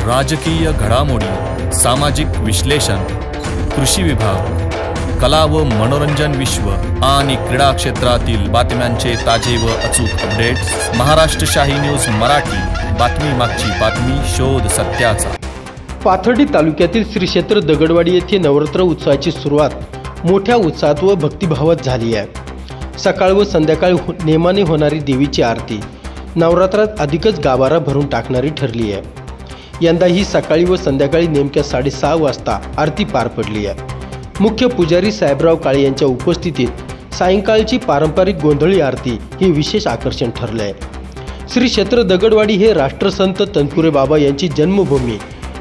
राजकीय घडामोडी, सामाजिक विश्लेषण, कृषी विभाग, कला व मनोरंजन विश्व आणि क्रीडा क्षेत्रातील बातम्यांचे ताजे व अचूक अपडेट्स महाराष्ट्र शाही न्यूज मराठी। बातमी मागची बातमी, शोध सत्याचा। पाथर्डी तालुक्यातील श्री क्षेत्र दगडवाडी येथे नवरात्र उत्सवाची सुरुवात मोठ्या उत्साहात व भक्तिभावात झाली आहे। सकाळ व संध्याकाळी नेमाने होणारी देवीची आरती नवरात्रात अधिकच गाभारा भरून टाकणारी ठरली आहे। यंदा ही सकाळी व संध्याकाळी नेमक्या 6:30 वाजता आरती पार पडली आहे। मुख्य पुजारी साहेबराव काळे यांच्या उपस्थितीत सायंकाळची पारंपरिक गोंधळी आरती ही विशेष आकर्षण ठरले आहे। श्री क्षेत्र दगडवाडी हे राष्ट्रसंत तनपुरे बाबा यांची जन्मभूमी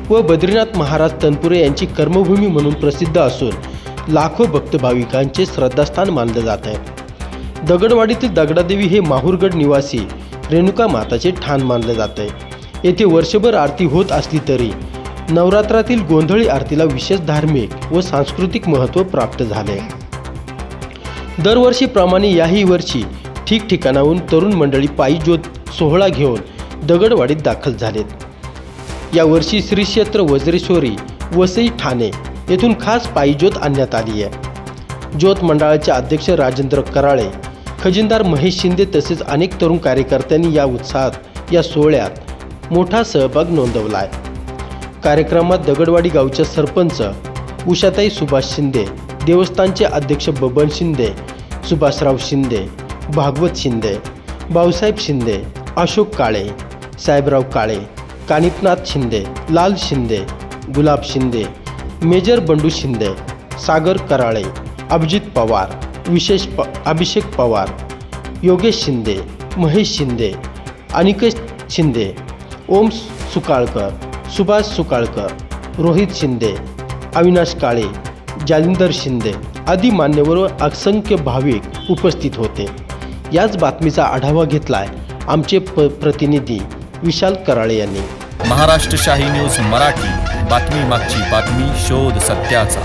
व बद्रीनाथ महाराज तनपुरे यांची कर्मभूमी म्हणून प्रसिद्ध असून लाखो भक्त भाविकांचे श्रद्धास्थान मानले जात आहे। दगडवाडीतील दगडादेवी हे माहूरगड निवासी रेणुका माताचे ठाण मानले जाते। येथे वर्षभर आरती होत असली तरी नवरात्रातील गोंधळी आरतीला विशेष धार्मिक व सांस्कृतिक महत्त्व प्राप्त झाले। दरवर्षीप्रमाणे याही वर्षी ठिकठिकाणाहून तरुण मंडळी पायी ज्योत सोहळा घेऊन दगडवाडीत दाखल झालेत। यावर्षी श्री क्षेत्र वज्रेश्वरी वसई ठाणे येथून खास पायी ज्योत आणण्यात आली आहे। ज्योत मंडळाचे अध्यक्ष राजेंद्र कराळे, खजिनदार महेश शिंदे तसेच अनेक तरुण कार्यकर्त्यांनी या उत्साहात या सोहळ्यात मोठा सहभाग नोंदवला आहे। कार्यक्रमात दगडवाडी गावच्या सरपंच उषाताई सुभाष शिंदे, देवस्थानचे अध्यक्ष बबन शिंदे, सुभाषराव शिंदे, भागवत शिंदे, भाऊसाहेब शिंदे, अशोक काळे, साहेबराव काळे, कानिपनाथ शिंदे, लाल शिंदे, गुलाब शिंदे, मेजर बंडू शिंदे, सागर कराळे, अभिजित पवार, अभिषेक पवार, योगेश शिंदे, महेश शिंदे, अनिकेश शिंदे, ओम सुकाळकर, सुभाष सुकाळकर, रोहित शिंदे, अविनाश काळे, जालिंदर शिंदे आदी मान्यवर व असंख्य भाविक उपस्थित होते। याच बातमीचा आढावा घेतलाय आमचे प्रतिनिधी विशाल कराळे यांनी। महाराष्ट्र शाही न्यूज मराठी, बातमी मागची बातमी, शोध सत्याचा।